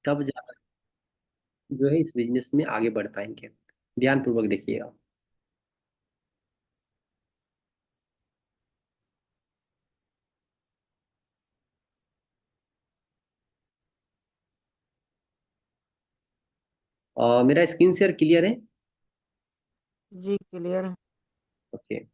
तब जा जो है इस बिजनेस में आगे बढ़ पाएंगे। ध्यान पूर्वक देखिएगा। मेरा स्क्रीन शेयर क्लियर है? जी क्लियर है। ओके।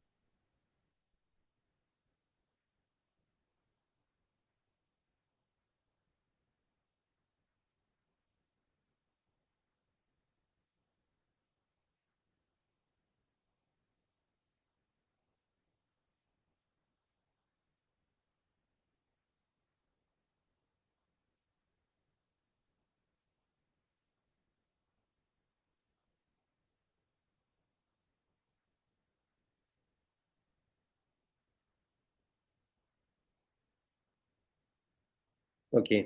ओके।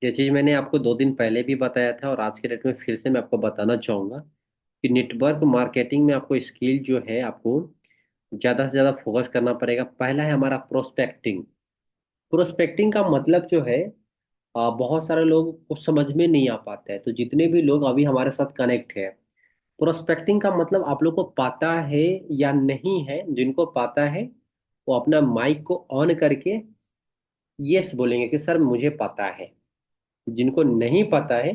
ये चीज मैंने आपको 2 दिन पहले भी बताया था और आज के डेट में फिर से मैं आपको बताना चाहूंगा कि नेटवर्क मार्केटिंग में आपको स्किल जो है आपको ज्यादा से ज्यादा फोकस करना पड़ेगा। पहला है हमारा प्रोस्पेक्टिंग। प्रोस्पेक्टिंग का मतलब जो है बहुत सारे लोग को समझ में नहीं आ पाता है। तो जितने भी लोग अभी हमारे साथ कनेक्ट है, प्रोस्पेक्टिंग का मतलब आप लोग को पता है या नहीं है। जिनको पता है वो अपना माइक को ऑन करके यस बोलेंगे कि सर मुझे पता है। जिनको नहीं पता है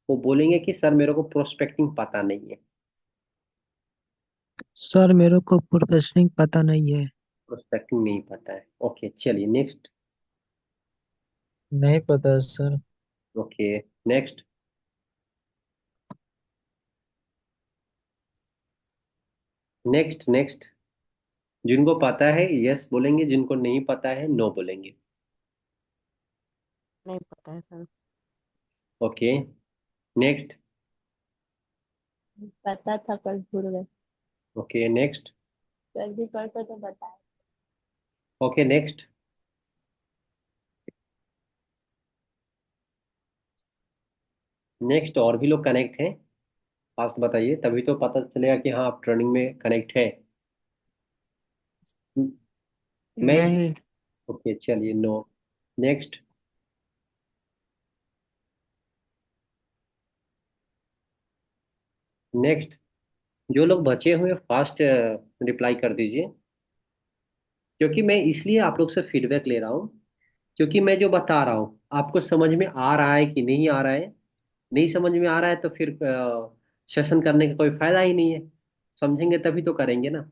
वो बोलेंगे कि सर मेरे को प्रोस्पेक्टिंग पता नहीं है। सर मेरे को प्रोफेशनिंग पता नहीं है। प्रोस्पेक्टिंग नहीं पता है। ओके, चलिए नेक्स्ट। नहीं पता sir. Okay, next. Next next. जिनको पता है यस बोलेंगे, जिनको नहीं पता है नो बोलेंगे। नहीं पता है सर। Okay, next. पता था, कल भूल गए। Okay, next. कल भी परसों तो बताया। Okay, next. नेक्स्ट, और भी लोग कनेक्ट हैं? फास्ट बताइए, तभी तो पता चलेगा कि हाँ आप ट्रेनिंग में कनेक्ट है। मैं। नहीं। ओके, चलिए नो। नेक्स्ट। नेक्स्ट। जो लोग बचे हुए फास्ट रिप्लाई कर दीजिए। क्योंकि मैं इसलिए आप लोग से फीडबैक ले रहा हूँ, क्योंकि मैं जो बता रहा हूँ आपको समझ में आ रहा है कि नहीं आ रहा है। नहीं समझ में आ रहा है तो फिर सेशन करने का कोई फायदा ही नहीं है। समझेंगे तभी तो करेंगे ना।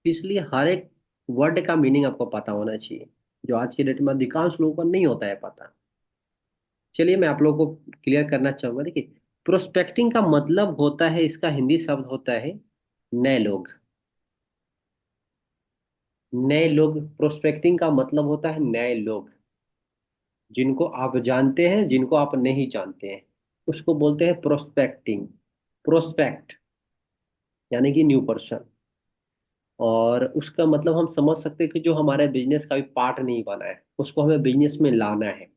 इसलिए हर एक वर्ड का मीनिंग आपको पता होना चाहिए, जो आज की डेट में अधिकांश लोगों को नहीं होता है पता। चलिए मैं आप लोगों को क्लियर करना चाहूंगा। देखिए, प्रोस्पेक्टिंग का मतलब होता है, इसका हिंदी शब्द होता है नए लोग। नए लोग, प्रोस्पेक्टिंग का मतलब होता है नए लोग। जिनको आप जानते हैं, जिनको आप नहीं जानते हैं, उसको बोलते हैं प्रोस्पेक्टिंग। प्रोस्पेक्ट यानी कि न्यू पर्सन। और उसका मतलब हम समझ सकते हैं कि जो हमारे बिजनेस का भी पार्ट नहीं बना है, उसको हमें बिजनेस में लाना है।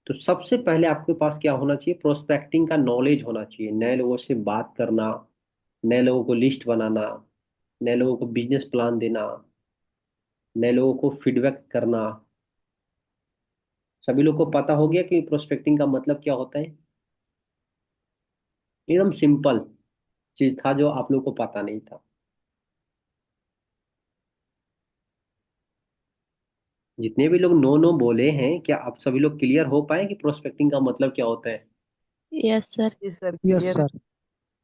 तो सबसे पहले आपके पास क्या होना चाहिए? प्रोस्पेक्टिंग का नॉलेज होना चाहिए। नए लोगों से बात करना, नए लोगों को लिस्ट बनाना, नए लोगों को बिजनेस प्लान देना, नए लोगों को फीडबैक करना। सभी लोग को पता हो गया कि प्रोस्पेक्टिंग का मतलब क्या होता है? एकदम सिंपल चीज था जो आप लोग को पता नहीं था। जितने भी लोग नो नो बोले हैं, क्या आप सभी लोग क्लियर हो पाए कि प्रोस्पेक्टिंग का मतलब क्या होता है? Yes sir. जी सर यस क्लियर है। सर।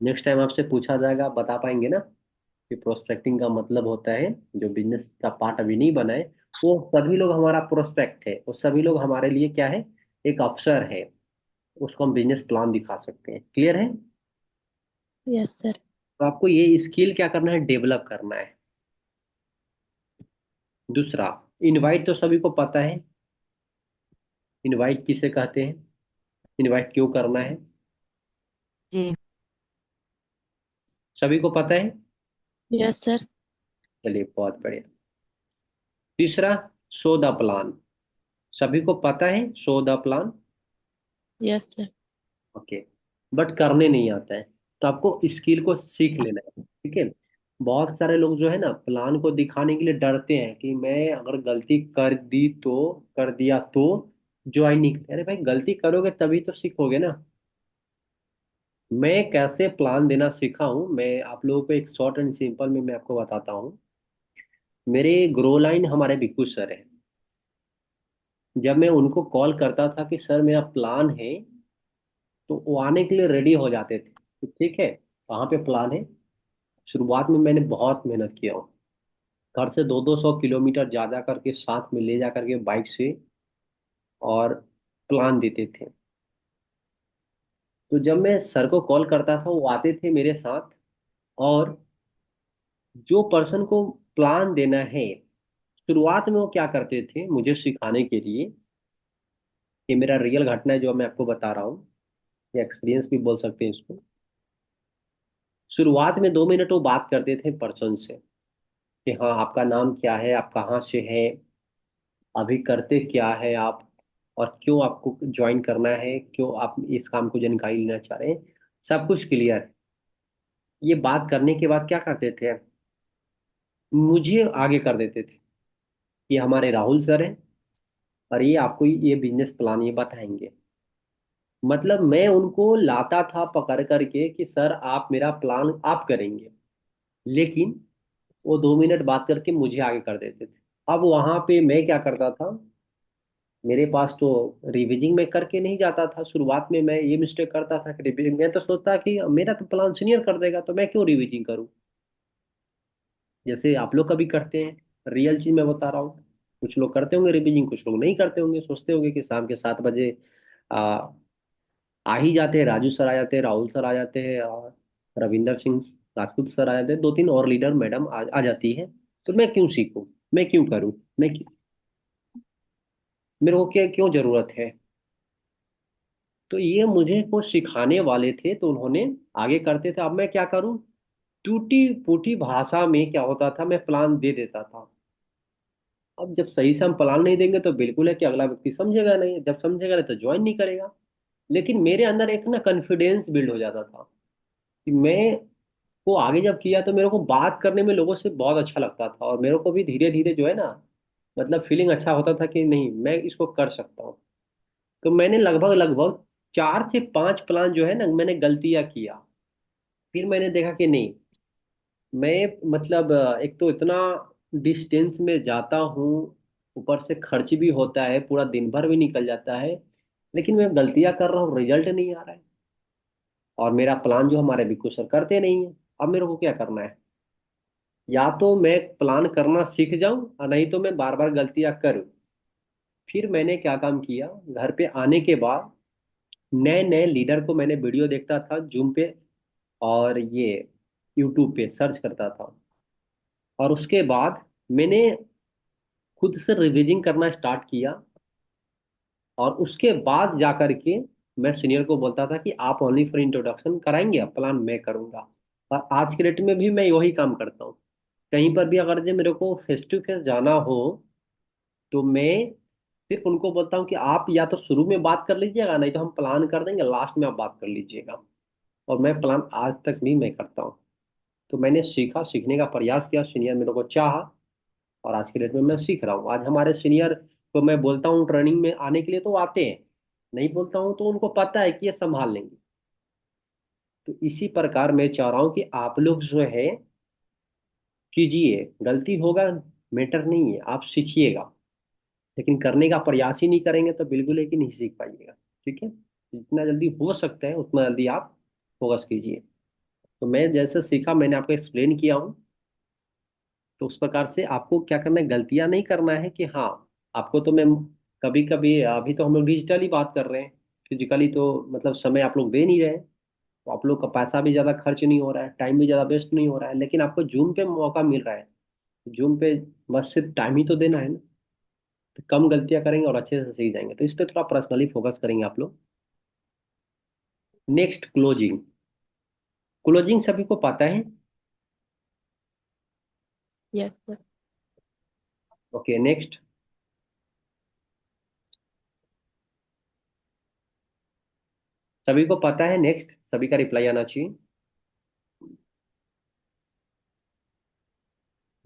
नेक्स्ट टाइम आपसे पूछा जाएगा, आप बता पाएंगे ना कि प्रोस्पेक्टिंग का मतलब होता है, जो बिजनेस का पार्ट अभी नहीं बना है, वो सभी लोग हमारा प्रोस्पेक्ट है। वो सभी लोग हमारे लिए क्या है? एक अवसर है। उसको हम बिजनेस प्लान दिखा सकते हैं। क्लियर है? Yes sir. तो आपको ये स्किल क्या करना है? डेवलप करना है। दूसरा, इनवाइट तो सभी को पता है। इनवाइट किसे कहते हैं? इनवाइट क्यों करना है? जी। सभी को पता है। Yes sir. चलिए बहुत बढ़िया। तीसरा, शो द प्लान। सभी को पता है show the plan. Yes sir. Okay, but करने नहीं आता है। तो आपको स्किल को सीख लेना है। ठीक है। बहुत सारे लोग जो है ना, प्लान को दिखाने के लिए डरते हैं कि मैं अगर गलती कर दी तो, कर दिया तो ज्वाइन नहीं करते। अरे भाई, गलती करोगे तभी तो सीखोगे ना। मैं कैसे प्लान देना सीखा हूँ, मैं आप लोगों को एक शॉर्ट एंड सिंपल में मैं आपको बताता हूँ। मेरे ग्रो लाइन हमारे बिक्कू सर है। जब मैं उनको कॉल करता था कि सर मेरा प्लान है, तो वो आने के लिए रेडी हो जाते थे। तो ठीक है, कहाँ पे प्लान है। शुरुआत में मैंने बहुत मेहनत किया हूँ। घर से 200-200 किलोमीटर ज्यादा करके साथ में ले जा करके बाइक से, और प्लान देते थे। तो जब मैं सर को कॉल करता था, वो आते थे मेरे साथ। और जो पर्सन को प्लान देना है, शुरुआत में वो क्या करते थे मुझे सिखाने के लिए, ये मेरा रियल घटना है जो मैं आपको बता रहा हूँ, या एक्सपीरियंस भी बोल सकते हैं इसको। शुरुआत में 2 मिनट वो बात करते थे पर्सन से कि हाँ आपका नाम क्या है, आप कहाँ से है, अभी करते क्या है आप, और क्यों आपको ज्वाइन करना है, क्यों आप इस काम को जानकारी लेना चाह रहे हैं। सब कुछ क्लियर है। ये बात करने के बाद क्या करते थे, मुझे आगे कर देते थे कि हमारे राहुल सर हैं, और ये आपको ये बिजनेस प्लान ये बताएंगे। मतलब मैं उनको लाता था पकड़ करके कि सर आप मेरा प्लान आप करेंगे, लेकिन वो 2 मिनट बात करके मुझे आगे कर देते थे। अब वहां पे मैं क्या करता था, मेरे पास तो रिविजिंग में करके नहीं जाता था। शुरुआत में मैं ये मिस्टेक करता था कि रिविजिंग, मैं तो सोचता कि मेरा तो प्लान सीनियर कर देगा तो मैं क्यों रिविजिंग करूं। जैसे आप लोग कभी करते हैं, रियल चीज मैं बता रहा हूँ। कुछ लोग करते होंगे रिविजिंग, कुछ लोग नहीं करते होंगे, सोचते होंगे कि शाम के 7 बजे आ, आ ही जाते हैं, राजू सर आ जाते हैं, राहुल सर आ जाते हैं, और रविंदर सिंह राजपूत सर आ जाते हैं, 2-3 और लीडर मैडम आ जाती है। तो मैं क्यों सीखूं, मैं क्यों करूं, मेरे को क्या क्यों जरूरत है। तो ये मुझे कुछ सिखाने वाले थे, तो उन्होंने आगे करते थे। अब मैं क्या करूं, टूटी फूटी भाषा में क्या होता था, मैं प्लान दे देता था। अब जब सही से हम प्लान नहीं देंगे तो बिल्कुल है कि अगला व्यक्ति समझेगा नहीं, जब समझेगा नहीं तो ज्वाइन नहीं करेगा। लेकिन मेरे अंदर एक ना कॉन्फिडेंस बिल्ड हो जाता था कि मैं को आगे जब किया तो मेरे को बात करने में लोगों से बहुत अच्छा लगता था, और मेरे को भी धीरे धीरे जो है ना, मतलब फीलिंग अच्छा होता था कि नहीं मैं इसको कर सकता हूँ। तो मैंने लगभग लगभग 4 से 5 प्लान जो है ना, मैंने गलतियां किया। फिर मैंने देखा कि नहीं, मैं मतलब एक तो इतना डिस्टेंस में जाता हूँ, ऊपर से खर्च भी होता है, पूरा दिन भर भी निकल जाता है, लेकिन मैं गलतियां कर रहा हूँ, रिजल्ट नहीं आ रहा है। और मेरा प्लान जो हमारे बिल्कुल सर करते नहीं है। अब मेरे को क्या करना है, या तो मैं प्लान करना सीख जाऊं, और नहीं तो मैं बार बार गलतियां करूं। फिर मैंने क्या काम किया, घर पे आने के बाद नए नए लीडर को मैंने वीडियो देखता था जूम पे, और ये यूट्यूब पे सर्च करता था। और उसके बाद मैंने खुद से रिविजिंग करना स्टार्ट किया। और उसके बाद जा करके मैं सीनियर को बोलता था कि आप ओनली फॉर इंट्रोडक्शन कराएंगे, अब प्लान मैं करूंगा। और आज के डेट में भी मैं वही काम करता हूँ। कहीं पर भी अगर जो मेरे को फेस टू फेस जाना हो, तो मैं सिर्फ उनको बोलता हूँ कि आप या तो शुरू में बात कर लीजिएगा, नहीं तो हम प्लान कर देंगे, लास्ट में आप बात कर लीजिएगा। और मैं प्लान आज तक भी मैं करता हूँ। तो मैंने सीखा, सीखने का प्रयास किया, सीनियर मेरे को चाहा, और आज के डेट में मैं सीख रहा हूँ। आज हमारे सीनियर को मैं बोलता हूँ ट्रेनिंग में आने के लिए तो आते हैं, नहीं बोलता हूँ तो उनको पता है कि ये संभाल लेंगे। तो इसी प्रकार मैं चाह रहा हूँ कि आप लोग जो है कीजिए, गलती होगा, मैटर नहीं है, आप सीखिएगा। लेकिन करने का प्रयास ही नहीं करेंगे तो बिल्कुल है कि नहीं सीख पाइएगा। ठीक है, जितना जल्दी हो सकता है उतना जल्दी आप फोकस कीजिए। तो मैं जैसे सीखा मैंने आपको एक्सप्लेन किया हूँ। तो उस प्रकार से आपको क्या करना है, गलतियां नहीं करना है कि हाँ आपको तो मैं कभी कभी, अभी तो हम लोग डिजिटली बात कर रहे हैं, फिजिकली तो मतलब समय आप लोग दे नहीं रहे हैं। तो आप लोग का पैसा भी ज़्यादा खर्च नहीं हो रहा है, टाइम भी ज़्यादा वेस्ट नहीं हो रहा है, लेकिन आपको जूम पे मौका मिल रहा है। जूम पे बस सिर्फ टाइम ही तो देना है ना। तो कम गलतियां करेंगे और अच्छे से सीख जाएंगे। तो इस पे थोड़ा पर्सनली फोकस करेंगे आप लोग। Next, closing. क्लोजिंग सभी को पता है। Yes sir. Okay, next. सभी को पता है, नेक्स्ट सभी का रिप्लाई आना चाहिए।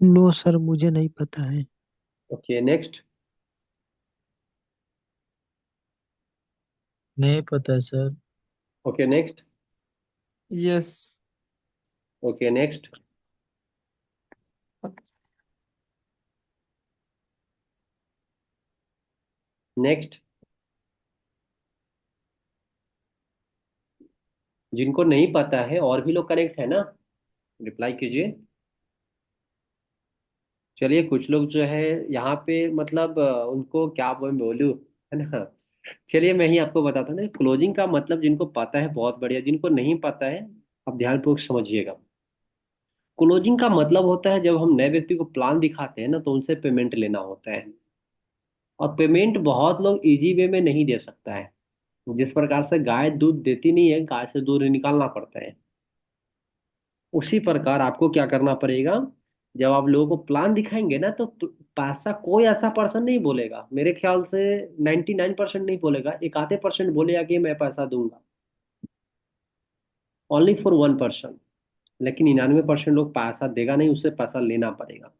नो सर, मुझे नहीं पता है। Okay, next. नहीं पता sir. Okay next. Yes. Okay next. Next. जिनको नहीं पता है और भी लोग कनेक्ट है ना, रिप्लाई कीजिए। चलिए कुछ लोग जो है यहाँ पे मतलब उनको क्या बोलूं, है ना। चलिए मैं ही आपको बताता हूँ ना, क्लोजिंग का मतलब जिनको पता है बहुत बढ़िया, जिनको नहीं पता है आप ध्यानपूर्वक समझिएगा। क्लोजिंग का मतलब होता है जब हम नए व्यक्ति को प्लान दिखाते हैं ना तो उनसे पेमेंट लेना होता है। और पेमेंट बहुत लोग इजी वे में नहीं दे सकता है। जिस प्रकार से गाय दूध देती नहीं है, गाय से दूध निकालना पड़ता है, उसी प्रकार आपको क्या करना पड़ेगा। जब आप लोगों को प्लान दिखाएंगे ना तो पैसा कोई ऐसा पर्सन नहीं बोलेगा, मेरे ख्याल से 99% नहीं बोलेगा, एक आधे परसेंट बोलेगा कि मैं पैसा दूंगा, ओनली फॉर 1%। लेकिन 99% लोग पैसा देगा नहीं, उससे पैसा लेना पड़ेगा।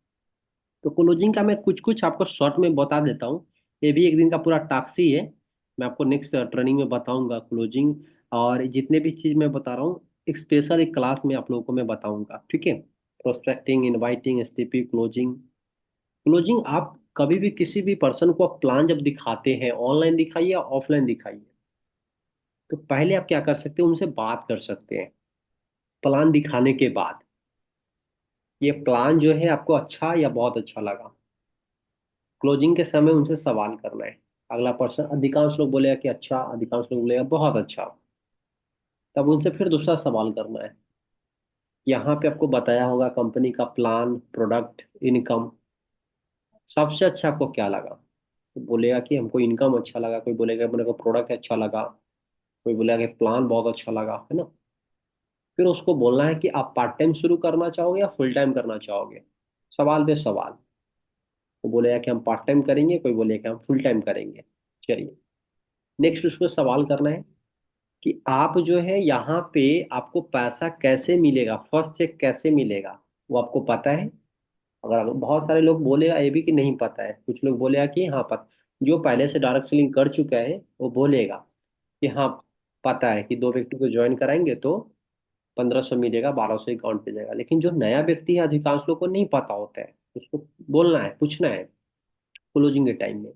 तो क्लोजिंग का मैं कुछ कुछ आपको शॉर्ट में बता देता हूँ। ये भी एक दिन का पूरा टास्क ही है। मैं आपको नेक्स्ट ट्रेनिंग में बताऊंगा क्लोजिंग। और जितने भी चीज मैं बता रहा हूँ एक स्पेशल एक क्लास में आप लोगों को मैं बताऊंगा, ठीक है। Prospecting, inviting, STP, closing. Closing आप कभी भी किसी भी पर्सन को आप प्लान जब दिखाते हैं, ऑनलाइन दिखाइए या ऑफलाइन दिखाइए, तो पहले आप क्या कर सकते हैं, उनसे बात कर सकते हैं। प्लान दिखाने के बाद ये प्लान जो है आपको अच्छा या बहुत अच्छा लगा, क्लोजिंग के समय उनसे सवाल करना है। अगला पर्सन, अधिकांश लोग बोलेगा कि अच्छा, अधिकांश लोग बोलेगा बहुत अच्छा। तब उनसे फिर दूसरा सवाल करना है। यहाँ पे आपको बताया होगा कंपनी का प्लान, प्रोडक्ट, इनकम, सबसे अच्छा आपको क्या लगा। तो बोलेगा कि हमको इनकम अच्छा लगा, कोई बोलेगा मेरे को प्रोडक्ट अच्छा लगा, कोई बोलेगा कि प्लान बहुत अच्छा लगा, है ना। फिर उसको बोलना है कि आप पार्ट टाइम शुरू करना चाहोगे या फुल टाइम करना चाहोगे, सवाल पे सवाल। वो बोलेगा कि हम पार्ट टाइम करेंगे, कोई बोलेगा कि हम फुल टाइम करेंगे। चलिए नेक्स्ट उसको सवाल करना है कि आप जो है यहाँ पे आपको पैसा कैसे मिलेगा, फर्स्ट चेक कैसे मिलेगा, वो आपको पता है। अगर बहुत सारे लोग बोलेगा ये भी कि नहीं पता है, कुछ लोग बोलेगा कि हाँ पता। जो पहले से डायरेक्ट सेलिंग कर चुका है वो बोलेगा कि हाँ पता है कि दो व्यक्ति को ज्वाइन कराएंगे तो 1500 मिलेगा, 1200 अकाउंट पे जाएगा। लेकिन जो नया व्यक्ति है अधिकांश लोग को नहीं पता होता है, उसको बोलना है, पूछना है क्लोजिंग के टाइम में,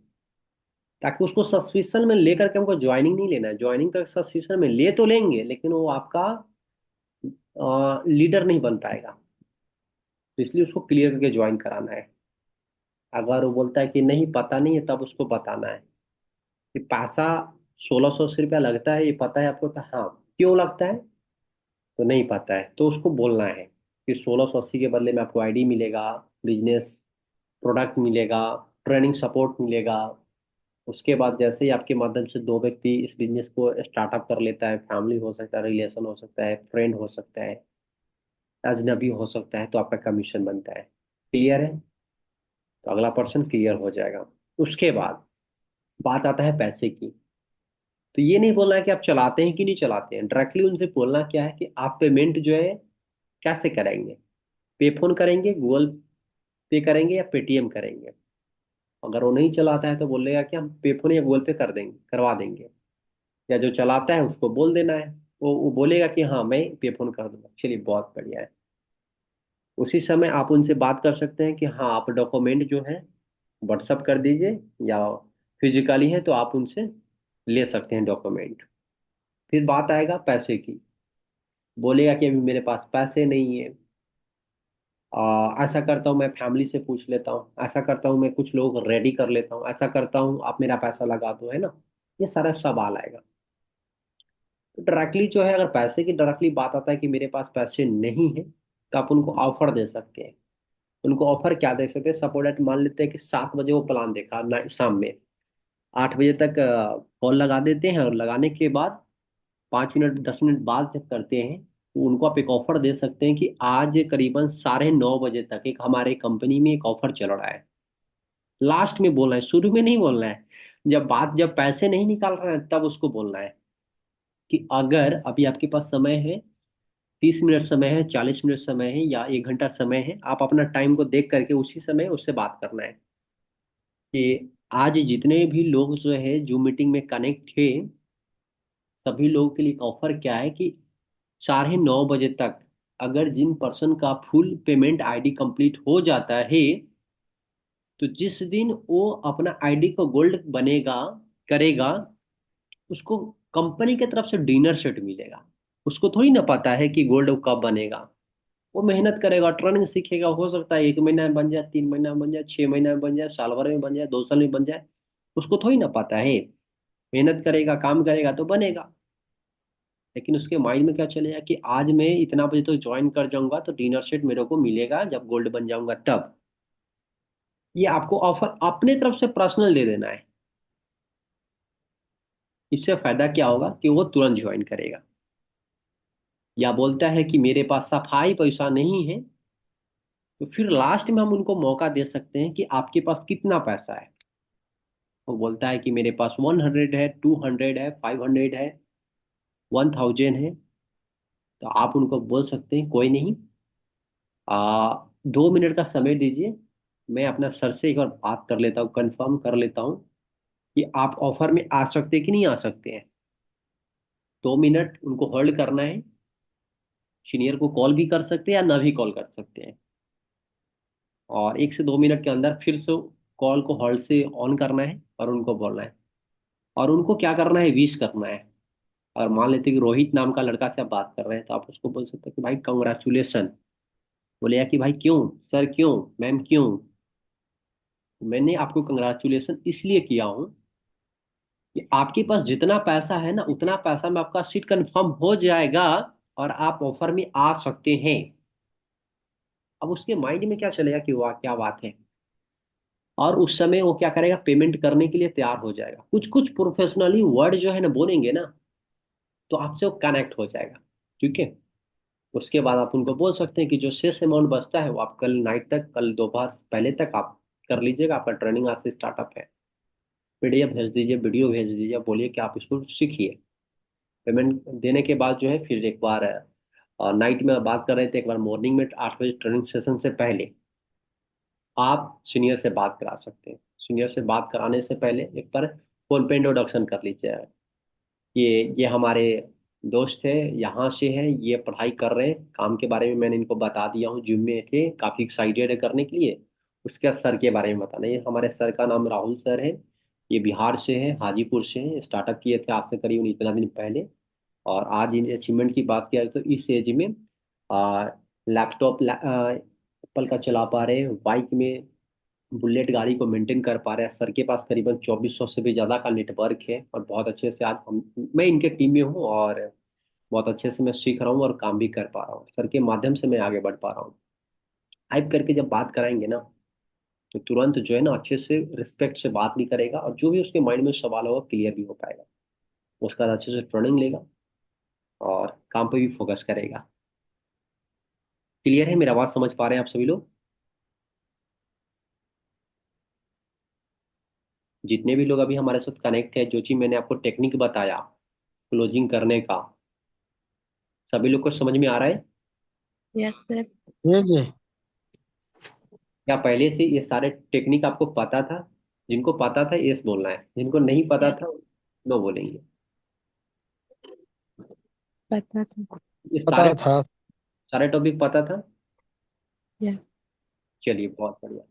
ताकि उसको सस्पिशन में लेकर के हमको ज्वाइनिंग नहीं लेना है। ज्वाइनिंग तक सस्पिशन में ले तो लेंगे लेकिन वो आपका लीडर नहीं बन पाएगा। तो इसलिए उसको क्लियर करके ज्वाइन कराना है। अगर वो बोलता है कि नहीं पता नहीं है, तब उसको बताना है कि पैसा 1680 रुपया लगता है, ये पता है आपको, तो हाँ क्यों लगता है, तो नहीं पता है, तो उसको बोलना है कि 1680 के बदले में आपको आईडी मिलेगा, बिजनेस प्रोडक्ट मिलेगा, ट्रेनिंग सपोर्ट मिलेगा। उसके बाद जैसे ही आपके माध्यम से दो व्यक्ति इस बिजनेस को स्टार्टअप कर लेता है, फैमिली हो सकता है, रिलेशन हो सकता है, फ्रेंड हो सकता है, अजनबी हो सकता है, तो आपका कमीशन बनता है। क्लियर है। तो अगला पर्सन क्लियर हो जाएगा। उसके बाद बात आता है पैसे की। तो ये नहीं बोलना है कि आप चलाते हैं कि नहीं चलाते हैं, डायरेक्टली उनसे बोलना क्या है कि आप पेमेंट जो है कैसे करेंगे, पे फोन करेंगे, गूगल पे करेंगे या पेटीएम करेंगे। अगर वो नहीं चलाता है तो बोलेगा कि हम पे फोन या गूगल पे कर देंगे, करवा देंगे। या जो चलाता है उसको बोल देना है, वो बोलेगा कि हाँ मैं पे फोन कर दूंगा। चलिए बहुत बढ़िया है। उसी समय आप उनसे बात कर सकते हैं कि हाँ आप डॉक्यूमेंट जो है व्हाट्सअप कर दीजिए, या फिजिकली है तो आप उनसे ले सकते हैं डॉक्यूमेंट। फिर बात आएगा पैसे की। बोलेगा कि अभी मेरे पास पैसे नहीं है, ऐसा करता हूँ मैं फैमिली से पूछ लेता हूँ, ऐसा करता हूँ मैं कुछ लोग रेडी कर लेता हूँ, ऐसा करता हूँ आप मेरा पैसा लगा दो, है ना। ये सारा सवाल आएगा। तो डायरेक्टली जो है, अगर पैसे की डायरेक्टली बात आता है कि मेरे पास पैसे नहीं है, तो आप उनको ऑफर दे सकते हैं। उनको ऑफर क्या दे सकते हैं, सपोज दैट मान लेते हैं कि 7 बजे वो प्लान देखा ना, शाम में 8 बजे तक कॉल लगा देते हैं, और लगाने के बाद 5 मिनट 10 मिनट बाद जब करते हैं तो उनको आप एक ऑफर दे सकते हैं कि आज करीबन 9:30 बजे तक एक हमारे कंपनी में एक ऑफर चल रहा है। लास्ट में बोलना है, शुरू में नहीं बोलना है। जब पैसे नहीं निकाल रहे हैं तब उसको बोलना है कि अगर अभी आपके पास समय है, 30 मिनट समय है, 40 मिनट समय है, या 1 घंटा समय है, आप अपना टाइम को देख करके उसी समय उससे बात करना है कि आज जितने भी लोग जो है जूम मीटिंग में कनेक्ट थे सभी लोगों के लिए ऑफर क्या है कि 9:30 बजे तक अगर जिन पर्सन का फुल पेमेंट आईडी कंप्लीट हो जाता है, तो जिस दिन वो अपना आईडी को गोल्ड बनेगा करेगा, उसको कंपनी की तरफ से डिनर सेट मिलेगा। उसको थोड़ी ना पता है कि गोल्ड कब बनेगा। वो मेहनत करेगा, ट्रेनिंग सीखेगा, हो सकता है 1 महीना में बन जाए, 3 महीना में बन जाए, 6 महीना में बन जाए, साल भर में बन जाए, 2 साल में बन जाए। उसको थोड़ी ना पता है। मेहनत करेगा, काम करेगा तो बनेगा। लेकिन उसके माइंड में क्या चलेगा कि आज मैं इतना बजे तो ज्वाइन कर जाऊंगा तो डिनर सेट मेरे को मिलेगा जब गोल्ड बन जाऊंगा तब। ये आपको ऑफर अपने तरफ से पर्सनल दे देना है। इससे फायदा क्या होगा कि वो तुरंत ज्वाइन करेगा। या बोलता है कि मेरे पास सफाई पैसा नहीं है, तो फिर लास्ट में हम उनको मौका दे सकते हैं कि आपके पास कितना पैसा है। वो बोलता है कि मेरे पास 100 है, 200 है, 500 है, 1000 है। तो आप उनको बोल सकते हैं कोई नहीं, 2 मिनट का समय दीजिए, मैं अपना सर से एक बार बात कर लेता हूँ, कंफर्म कर लेता हूँ कि आप ऑफर में आ सकते हैं कि नहीं आ सकते हैं। 2 मिनट उनको होल्ड करना है। सीनियर को कॉल भी कर सकते हैं या ना भी कॉल कर सकते हैं। और 1 से 2 मिनट के अंदर फिर से कॉल को होल्ड से ऑन करना है और उनको बोलना है। और उनको क्या करना है, विश करना है। और मान लेते हैं कि रोहित नाम का लड़का से आप बात कर रहे हैं, तो आप उसको बोल सकते हैं कि भाई कंग्रेचुलेसन। बोलेगा कि भाई क्यों सर, क्यों मैम, क्यों? मैंने आपको कंग्रेचुलेसन इसलिए किया हूँ कि आपके पास जितना पैसा है ना, उतना पैसा में आपका सीट कंफर्म हो जाएगा और आप ऑफर में आ सकते हैं। अब उसके माइंड में क्या चलेगा कि वाह क्या बात है। और उस समय वो क्या करेगा, पेमेंट करने के लिए तैयार हो जाएगा। कुछ कुछ प्रोफेशनली वर्ड जो है ना बोलेंगे ना, तो आपसे वो कनेक्ट हो जाएगा। ठीक है। उसके बाद आप उनको बोल सकते हैं कि जो शेष अमाउंट बचता है वो आप कल नाइट तक, कल दोपहर पहले तक आप कर लीजिएगा। आपका ट्रेनिंग आज से स्टार्टअप है। पीडीएफ भेज दीजिए, वीडियो भेज दीजिए, बोलिए कि आप इसको सीखिए। पेमेंट देने के बाद जो है फिर एक बार नाइट में बात कर रहे थे, एक बार मॉर्निंग में 8 बजे ट्रेनिंग सेशन से पहले आप सीनियर से बात करा सकते हैं। सीनियर से बात कराने से पहले एक बार फोन पे इंट्रोडक्शन कर लीजिए। ये हमारे दोस्त है, यहाँ से है, ये पढ़ाई कर रहे हैं, काम के बारे में मैंने इनको बता दिया हूँ, जिम में थे, काफ़ी एक्साइटेड है करने के लिए। उसके बाद सर के बारे में बताना। ये हमारे सर का नाम राहुल सर है। ये बिहार से है, हाजीपुर से है। स्टार्टअप किए थे आज से करीब इतना दिन पहले। और आज इन अचीवमेंट की बात किया तो इस एज में लैपटॉप एप्पल का चला पा रहे हैं, बाइक में बुलेट गाड़ी को मेंटेन कर पा रहे हैं। सर के पास करीबन 2400 से भी ज़्यादा का नेटवर्क है और बहुत अच्छे से आज मैं इनके टीम में हूँ और बहुत अच्छे से मैं सीख रहा हूँ और काम भी कर पा रहा हूँ। सर के माध्यम से मैं आगे बढ़ पा रहा हूँ। हाइप करके जब बात कराएंगे ना, तो तुरंत जो है ना अच्छे से रिस्पेक्ट से बात भी करेगा और जो भी उसके माइंड में सवाल होगा क्लियर भी हो पाएगा। उसका अच्छे से ट्रेनिंग लेगा और काम पे भी फोकस करेगा। क्लियर है? मेरा आवाज़ समझ पा रहे हैं आप सभी लोग? जितने भी लोग अभी हमारे साथ कनेक्ट है, जो चीज़ मैंने आपको टेक्निक बताया क्लोजिंग करने का, सभी लोग को समझ में आ रहा है? Yes sir. जी जी। क्या पहले से ये सारे टेक्निक आपको पता था? जिनको पता था यस बोलना है, जिनको नहीं पता यस, था नो बोलेंगे। पता था। ये सारे पता था। सारे टॉपिक पता था। यस। चलिए बहुत बढ़िया।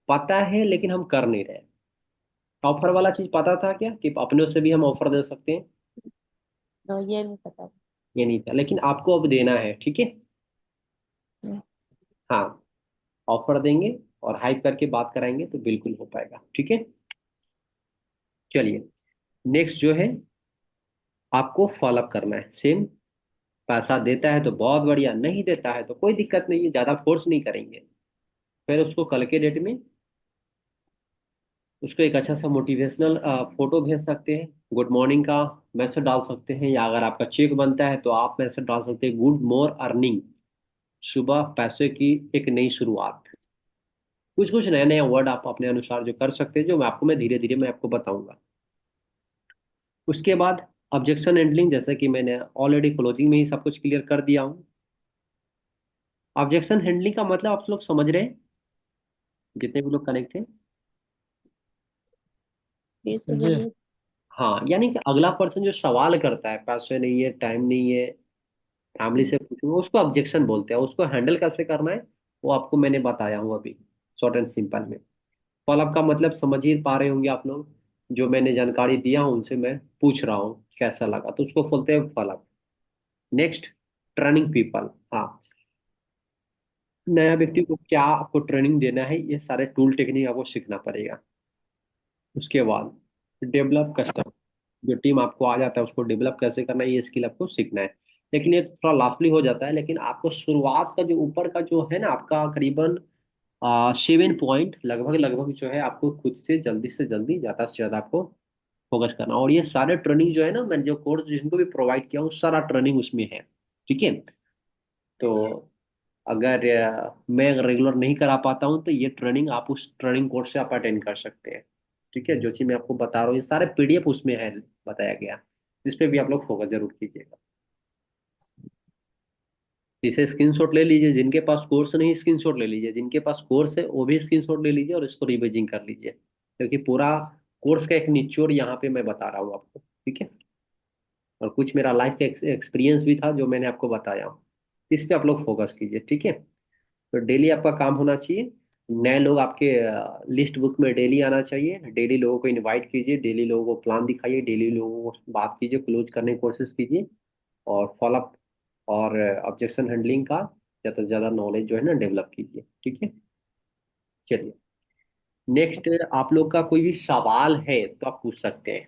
पता है लेकिन हम कर नहीं रहे। ऑफर वाला चीज पता था क्या कि अपनों से भी हम ऑफर दे सकते हैं? तो ये नहीं पता था। ये नहीं था, लेकिन आपको अब देना है। ठीक है। यस। हाँ, ऑफर देंगे और हाइप करके बात कराएंगे तो बिल्कुल हो पाएगा। ठीक है। चलिए, नेक्स्ट जो है आपको फॉलोअप करना है सेम। पैसा देता है तो बहुत बढ़िया, नहीं देता है तो कोई दिक्कत नहीं है, ज्यादा फोर्स नहीं करेंगे। फिर उसको कल के डेट में उसको एक अच्छा सा मोटिवेशनल फोटो भेज सकते हैं, गुड मॉर्निंग का मैसेज डाल सकते हैं, या अगर आपका चेक बनता है तो आप मैसेज डाल सकते हैं, गुड मोर अर्निंग, सुबह पैसे की एक नई शुरुआत। कुछ कुछ नए नए वर्ड आप अपने अनुसार जो कर सकते हैं, जो मैं धीरे धीरे मैं आपको बताऊंगा। उसके बाद ऑब्जेक्शन हैंडलिंग, जैसे कि मैंने ऑलरेडी क्लोजिंग में ही सब कुछ क्लियर कर दिया हूँ। ऑब्जेक्शन हैंडलिंग का मतलब आप लोग समझ रहे हैं, जितने भी लोग कनेक्ट हैं? फिर से जी। बोलिए। हाँ, यानी कि अगला पर्सन जो सवाल करता है, पैसे नहीं है, टाइम नहीं है, फैमिली हम्म, से पूछूंगा, उसको ऑब्जेक्शन बोलते हैं। उसको हैंडल कैसे करना है वो आपको मैंने बताया हूँ अभी, शॉर्ट एंड सिंपल में। फॉलोअप का मतलब समझ ही पा रहे होंगे आप लोग। जो मैंने जानकारी दिया हूँ उनसे मैं पूछ रहा हूँ कैसा लगा, तो उसको बोलते हैं फॉलोअप। Next, training people. हाँ, नया व्यक्ति को क्या आपको ट्रेनिंग देना है, ये सारे टूल टेक्निक आपको सीखना पड़ेगा। उसके बाद डेवलप कस्टमर। जो टीम आपको आ जाता है उसको डेवलप कैसे करना है, ये स्किल आपको सीखना है। लेकिन ये थोड़ा लास्टली हो जाता है, लेकिन आपको शुरुआत का जो ऊपर का जो है ना आपका करीबन 7 पॉइंट लगभग लगभग जो है, आपको खुद से जल्दी ज़्यादा से ज़्यादा आपको फोकस करना। और ये सारे ट्रेनिंग जो है ना, मैंने जो कोर्स जिनको भी प्रोवाइड किया हूँ सारा ट्रेनिंग उसमें है। ठीक है। तो अगर मैं रेगुलर नहीं करा पाता हूँ तो ये ट्रेनिंग आप उस ट्रेनिंग कोर्स से आप अटेंड कर सकते हैं। ठीक है, जो चीज़ मैं आपको बता रहा हूँ ये सारे पीडीएफ उसमें है, बताया गया। इस पे भी आप लोग फोकस जरूर कीजिएगा। इसे स्क्रीनशॉट ले लीजिए, जिनके पास कोर्स नहीं स्क्रीनशॉट ले लीजिए, जिनके पास कोर्स है वो भी स्क्रीनशॉट ले लीजिए और इसको रिविजन कर लीजिए, क्योंकि पूरा कोर्स का एक निचोड़ यहाँ पे मैं बता रहा हूँ आपको। ठीक है। और कुछ मेरा लाइफ का एक्सपीरियंस भी था जो मैंने आपको बताया हूँ। इस पे आप लोग फोकस कीजिए। ठीक है। तो डेली आपका काम होना चाहिए, नए लोग आपके लिस्ट बुक में डेली आना चाहिए, डेली लोगों को इनवाइट कीजिए, डेली लोगों को प्लान दिखाइए, डेली लोगों को बात कीजिए, क्लोज करने की कोशिश कीजिए। और फॉलोअप और ऑब्जेक्शन हैंडलिंग का ज़्यादा से ज़्यादा नॉलेज जो है ना डेवलप कीजिए। ठीक है। चलिए, नेक्स्ट, आप लोग का कोई भी सवाल है तो आप पूछ सकते हैं।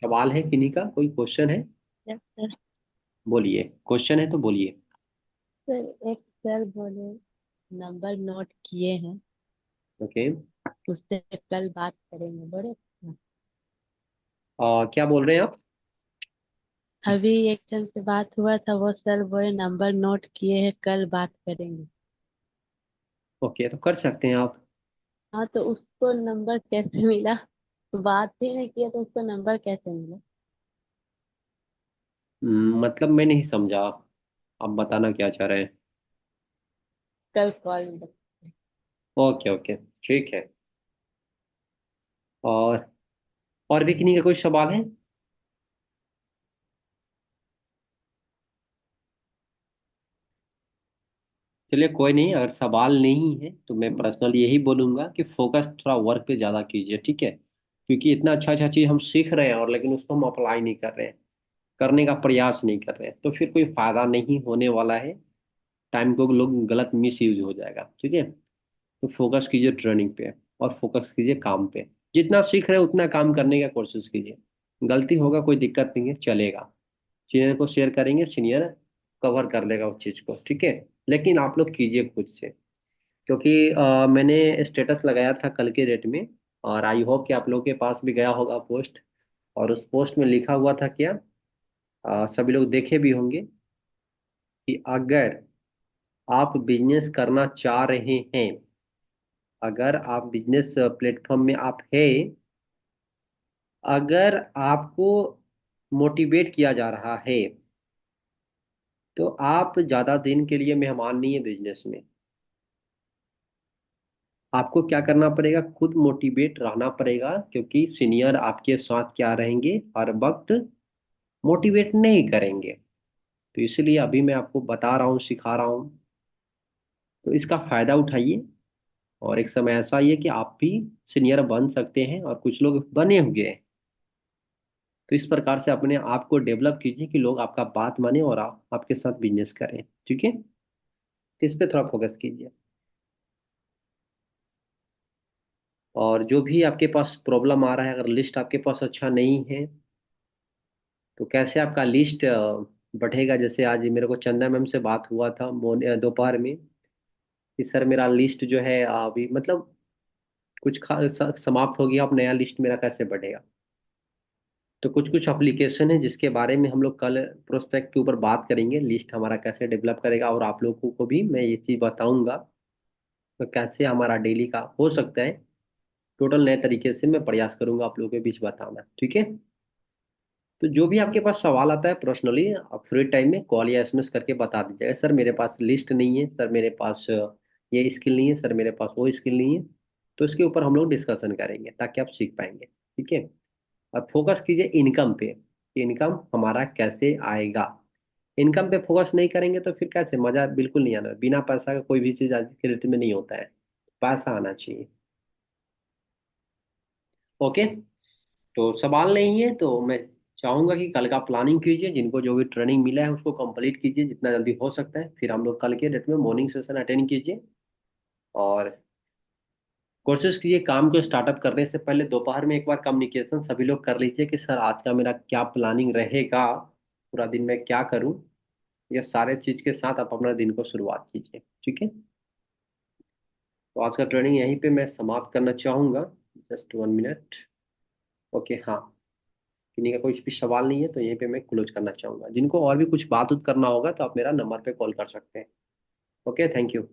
सवाल है किन्हीं का, कोई क्वेश्चन है? Yes sir. बोलिए, क्वेश्चन है तो बोलिए। सर एक सर बोले नंबर नोट किए हैं, ओके। उससे कल बात करेंगे बोले। क्या बोल रहे हैं आप? अभी एक जन से बात हुआ था, वो सर बोले नंबर नोट किए हैं, कल बात करेंगे। ओके, तो कर सकते हैं आप। हाँ तो उसको नंबर कैसे मिला? बात ही नहीं किया तो उसको नंबर कैसे मिला? मतलब मैं नहीं समझा, आप बताना क्या चाह रहे हैं? कल कॉल में ओके ओके, ठीक है। और और भी किन्हीं का कोई सवाल है? चलिए कोई नहीं, अगर सवाल नहीं है तो मैं पर्सनली यही बोलूंगा कि फोकस थोड़ा वर्क पे ज़्यादा कीजिए। ठीक है, क्योंकि इतना अच्छा अच्छा चीज़ हम सीख रहे हैं और लेकिन उसको हम अप्लाई नहीं कर रहे हैं, करने का प्रयास नहीं कर रहे हैं, तो फिर कोई फायदा नहीं होने वाला है। टाइम को लोग गलत मिस यूज हो जाएगा। ठीक है। तो फोकस कीजिए ट्रेनिंग पे और फोकस कीजिए काम पे। जितना सीख रहे हैं उतना काम करने का कोशिश कीजिए। गलती होगा कोई दिक्कत नहीं है, चलेगा। सीनियर को शेयर करेंगे, सीनियर कवर कर लेगा उस चीज़ को। ठीक है। लेकिन आप लोग कीजिए खुद से, क्योंकि मैंने स्टेटस लगाया था कल के डेट में, और आई होप कि आप लोगों के पास भी गया होगा पोस्ट। और उस पोस्ट में लिखा हुआ था क्या, सभी लोग देखे भी होंगे, कि अगर आप बिजनेस करना चाह रहे हैं, अगर आप बिजनेस प्लेटफॉर्म में आप है, अगर आपको मोटिवेट किया जा रहा है, तो आप ज़्यादा दिन के लिए मेहमान नहीं है बिजनेस में। आपको क्या करना पड़ेगा, खुद मोटिवेट रहना पड़ेगा, क्योंकि सीनियर आपके साथ क्या रहेंगे, हर वक्त मोटिवेट नहीं करेंगे। तो इसलिए अभी मैं आपको बता रहा हूँ, सिखा रहा हूँ, तो इसका फायदा उठाइए। और एक समय ऐसा ही है कि आप भी सीनियर बन सकते हैं, और कुछ लोग बने हुए हैं। तो इस प्रकार से अपने आप को डेवलप कीजिए कि लोग आपका बात माने और आप आपके साथ बिजनेस करें। ठीक है। इस पे थोड़ा फोकस कीजिए। और जो भी आपके पास प्रॉब्लम आ रहा है, अगर लिस्ट आपके पास अच्छा नहीं है, तो कैसे आपका लिस्ट बढ़ेगा। जैसे आज मेरे को चंदा मैम से बात हुआ था दोपहर में, कि सर मेरा लिस्ट जो है अभी मतलब कुछ समाप्त हो गया, अब नया लिस्ट मेरा कैसे बढ़ेगा। तो कुछ कुछ एप्लीकेशन है जिसके बारे में हम लोग कल प्रोस्पेक्ट के ऊपर बात करेंगे, लिस्ट हमारा कैसे डेवलप करेगा, और आप लोगों को भी मैं ये चीज़ बताऊंगा, तो कैसे हमारा डेली का हो सकता है। टोटल नए तरीके से मैं प्रयास करूंगा आप लोगों के बीच बताना। ठीक है। तो जो भी आपके पास सवाल आता है पर्सनली, आप फ्री टाइम में कॉल या एसएमएस करके बता दीजिएगा, सर मेरे पास लिस्ट नहीं है, सर मेरे पास ये स्किल नहीं है सर, मेरे पास वो स्किल नहीं है। तो इसके ऊपर हम लोग डिस्कशन करेंगे ताकि आप सीख पाएंगे, ठीक है। और फोकस कीजिए इनकम पे, कि इनकम हमारा कैसे आएगा। इनकम पे फोकस नहीं करेंगे तो फिर कैसे, मजा बिल्कुल नहीं आना। बिना पैसा का कोई भी चीज आज के डेट में नहीं होता है, पैसा आना चाहिए। ओके। तो सवाल नहीं है तो मैं चाहूंगा कि कल का प्लानिंग कीजिए, जिनको जो भी ट्रेनिंग मिला है उसको कंप्लीट कीजिए जितना जल्दी हो सकता है। फिर हम लोग कल के डेट में मॉर्निंग सेशन अटेंड कीजिए। और कोशिश कीजिए काम को स्टार्टअप करने से पहले दोपहर में एक बार कम्युनिकेशन सभी लोग कर लीजिए कि सर आज का मेरा क्या प्लानिंग रहेगा, पूरा दिन मैं क्या करूं। ये सारे चीज के साथ आप अपना दिन को शुरुआत कीजिए, ठीक है। तो आज का ट्रेनिंग यहीं पे मैं समाप्त करना चाहूंगा। Just 1 minute. ओके, हाँ। किन्हीं का कोई भी सवाल नहीं है तो यहीं पे मैं क्लोज करना चाहूंगा। जिनको और भी कुछ बात उत करना होगा तो आप मेरा नंबर पे कॉल कर सकते हैं। Okay, thank you.